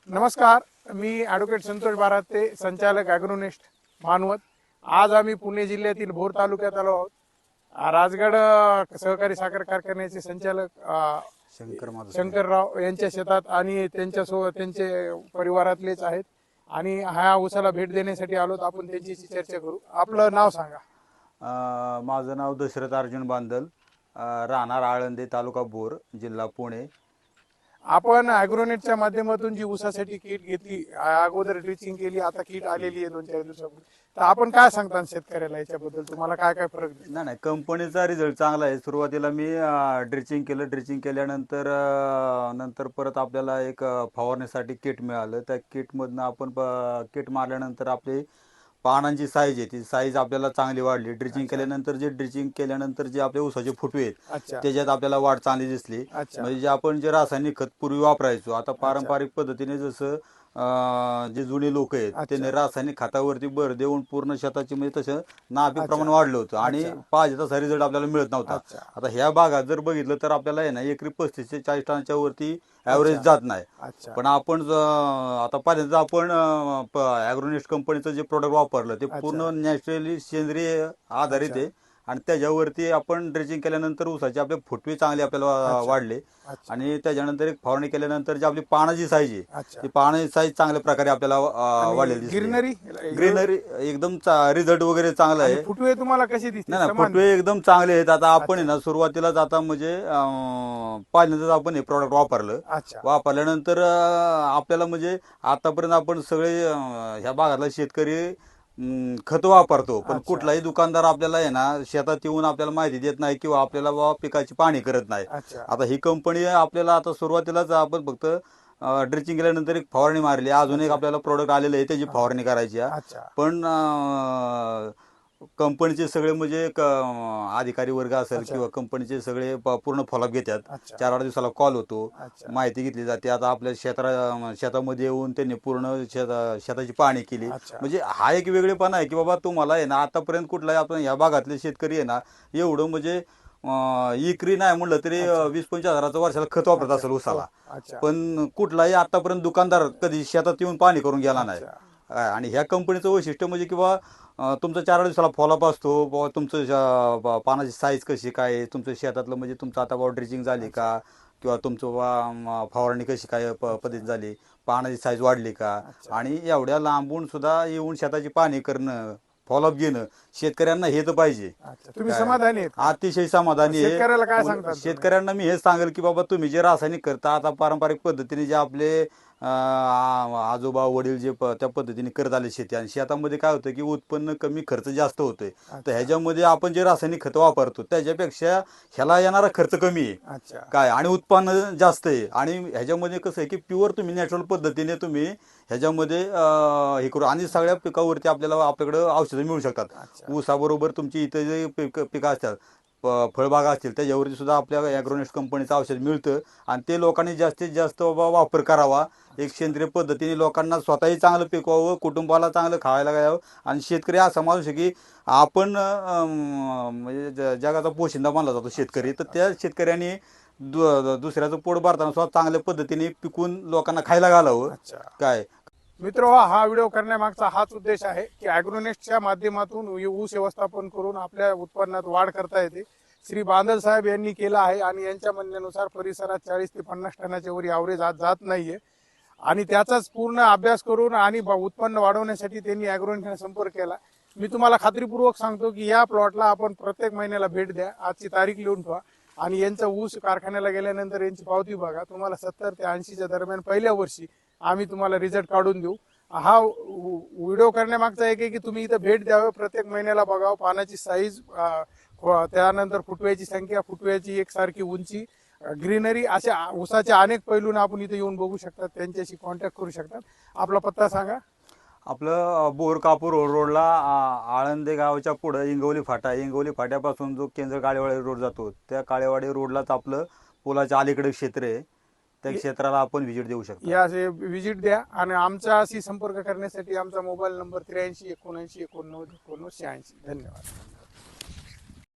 नमस्कार, मी ॲडव्होकेट संतोष बाराते, संचालक ॲग्रोनेस्ट मानवत. आज आम्ही पुणे जिल्ह्यातील भोर तालुक्यात आलो आहोत. राजगड सहकारी साखर कारखान्याचे संचालक शंकरराव यांच्या शेतात आणि त्यांच्यासोबत त्यांचे परिवारातलेच आहेत आणि ह्या ऊसाला भेट देण्यासाठी आलोत. आपण त्यांच्याशी चर्चा करू. आपलं नाव सांगा. माझं नाव दशरथ अर्जुन बांदल, राहणार आळंदे, तालुका भोर, जिल्हा पुणे. आपण ॲग्रोनेटच्या माध्यमातून जी ऊसासाठी किट घेतली, अगोदर ड्रिचिंग केली, आता किट आलेली आहे 2-4 दिवसापूर्वी, तर आपण काय सांगता शेतकऱ्याला याच्याबद्दल? तुम्हाला काय काय फरक दिसला? नाही, कंपनीचा रिझल्ट चांगला आहे. सुरुवातीला मी ड्रिचिंग केलं. ड्रिचिंग केल्यानंतर नंतर परत आपल्याला एक फवारण्यासाठी किट मिळालं. त्या किटमधनं आपण किट मारल्यानंतर आपली पानांची साईज आहे, ती साईज आपल्याला चांगली वाढली. ड्रिचिंग केल्यानंतर जे आपले ऊसाचे फुटवे आहेत त्याच्यात आपल्याला वाढ चांगली दिसली. म्हणजे जे आपण जे रासायनिक खत पूर्वी वापरायचो, आता पारंपरिक पद्धतीने जसं जे जुने लोक आहेत त्यांनी रासायनिक खतावरती भर देऊन पूर्ण शेताची म्हणजे तसं नापीक प्रमाण वाढलं होतं आणि पाहिजे तसा रिझल्ट आपल्याला मिळत नव्हता. आता ह्या भागात जर बघितलं तर आपल्याला आहे ना एकरी 35 ते 40 टनाच्या वरती ॲव्हरेज जात नाही. पण आपण आता पहिल्यांदा आपण ॲग्रोनेस्ट कंपनीचं जे प्रोडक्ट वापरलं ते पूर्ण नॅचरली सेंद्रिय आधारित आहे आणि त्याच्यावरती आपण ड्रेचिंग केल्यानंतर ऊसाचे आपले फुटवे चांगले आपल्याला वाढले आणि त्याच्यानंतर एक फवारणी केल्यानंतर जी आपली पानाची साईज आहे ती पानाची साईज चांगल्या प्रकारे आपल्याला वाढलेली ग्रीनरी एकदम रिझल्ट वगैरे चांगला आहे. फुटवे तुम्हाला कसे दिसते? नाही, फुटवे एकदम चांगले आहेत. आता आपण ना सुरुवातीलाच आता म्हणजे पहिल्यांदाच आपण हे प्रॉडक्ट वापरल्यानंतर आपल्याला म्हणजे आतापर्यंत आपण सगळे ह्या भागातला शेतकरी खत वापरतो, पण कुठलाही दुकानदार आपल्याला आहे ना शेतात येऊन आपल्याला माहिती देत नाही किंवा आपल्याला बाबा पिकाची पाहणी करत नाही. आता ही कंपनी आपल्याला आता सुरुवातीलाच आपण फक्त ड्रिचिंग केल्यानंतर एक फवारणी मारली. अजून एक आपल्याला प्रोडक्ट आलेलं आहे त्याची फवारणी करायची आहे. पण कंपनीचे सगळे म्हणजे अधिकारी वर्ग असेल किंवा कंपनीचे सगळे पूर्ण फॉलोअप घेतात. 4-8 दिवसाला कॉल होतो, माहिती घेतली जाते. आता आपल्या शेतामध्ये येऊन त्यांनी पूर्ण शेताची पाहणी केली. म्हणजे हा एक वेगळेपणा आहे की बाबा तुम्हाला आहे ना आतापर्यंत कुठलाही आपण या भागातले शेतकरी आहे ना एवढं म्हणजे इकरी नाही म्हणलं तरी 20-25 हजाराचं वर्षाला खत वापरत असेल ऊसाला, पण कुठलाही आतापर्यंत दुकानदार कधी शेतात येऊन पाहणी करून गेला नाही. आणि ह्या कंपनीचं वैशिष्ट्य म्हणजे किंवा तुमचा 4 दिवसाला फॉलोअप असतो. तुमचं पानाची साईज कशी काय, तुमचं शेतातलं म्हणजे तुमचं आता ड्रिचिंग झाली का किंवा तुमचं फवारणी कशी काय पद्धत झाली, पानाची साईज वाढली का, आणि एवढ्या लांबून सुद्धा येऊन शेताची पाहणी करणं, फॉलोअप घेणं, शेतकऱ्यांना हे तर पाहिजे. तुम्ही समाधानी आहेत? अतिशय समाधानी आहे. शेतकऱ्याला काय सांगता? शेतकऱ्यांना मी हेच सांगेल की बाबा तुम्ही जे रासायनिक करता, आता पारंपरिक पद्धतीने जे आपले आजोबा वडील जे त्या पद्धतीने करत आले शेती, आणि शेतामध्ये काय होतं की उत्पन्न कमी, खर्च जास्त होतोय. तर ह्याच्यामध्ये आपण जे रासायनिक खत वापरतो त्याच्यापेक्षा ह्याला येणारा खर्च कमी आहे काय आणि उत्पन्न जास्त आहे. आणि ह्याच्यामध्ये कसं आहे की प्युअर तुम्ही नॅचरल पद्धतीने तुम्ही ह्याच्यामध्ये हे करू, आणि सगळ्या पिकावरती आपल्याकडे औषधं मिळू शकतात. ऊसाबरोबर तुमची इतर जे पिकं असतात, फळबागा असतील, त्याच्यावरती सुद्धा आपल्या ॲग्रोनेस्ट कंपनीचं औषध मिळतं आणि ते लोकांनी जास्तीत जास्त वापर करावा. एक सेंद्रिय पद्धतीने लोकांना स्वतःही चांगलं पिकवावं, कुटुंबाला चांगलं खायला घ्यावं. आणि शेतकरी असा माणूस आहे की आपण म्हणजे जगाचा पोशिंदा मानला जातो शेतकरी, तर त्या शेतकऱ्यांनी दुसऱ्याचं पोट भरताना स्वतः चांगल्या पद्धतीने पिकून लोकांना खायला घालावं. काय मित्र, हा व्हिडिओ करण्यामागचा हाच उद्देश आहे की ॲग्रोनेस्टच्या माध्यमातून ऊस व्यवस्थापन करून आपल्या उत्पन्नात वाढ करता येते. श्री बांदल साहेब यांनी केलं आहे आणि यांच्या म्हणण्यानुसार परिसरात 40 ते 50 टनाच्या वर ॲव्हरेज आज जात नाहीये आणि त्याचाच पूर्ण अभ्यास करून आणि उत्पन्न वाढवण्यासाठी त्यांनी ॲग्रोनेटने संपर्क केला. मी तुम्हाला खात्रीपूर्वक सांगतो की या प्लॉटला आपण प्रत्येक महिन्याला भेट द्या, आजची तारीख लिहून ठेवा आणि यांचा ऊस कारखान्याला गेल्यानंतर यांची पावती बघा. तुम्हाला 70 ते 80च्या दरम्यान पहिल्या वर्षी आम्ही तुम्हाला रिझल्ट काढून देऊ. हा व्हिडिओ करण्यामागचा एक आहे की तुम्ही इथं भेट द्यावं, प्रत्येक महिन्याला बघावं, पानाची साईज, त्यानंतर फुटव्याची संख्या, फुटव्याची एकसारखी उंची, ग्रीनरी, अशा ऊसाच्या अनेक पैलूंना आपण इथे येऊन बघू शकतात, त्यांच्याशी कॉन्टॅक्ट करू शकतात. आपला पत्ता सांगा. आपलं बोर कापूर रोडला आळंदे गावाच्या पुढं इंगवली फाट्यापासून जो केंद्र काळेवाडी रोड जातो त्या काळेवाडी रोडलाच आपलं पुलाच्या अलीकडे क्षेत्र आहे. त्या क्षेत्राला आपण व्हिजिट देऊ शकतो. या व्हिजिट द्या आणि आमच्याशी संपर्क करण्यासाठी आमचा मोबाईल नंबर 83 79 89 89 86. धन्यवाद.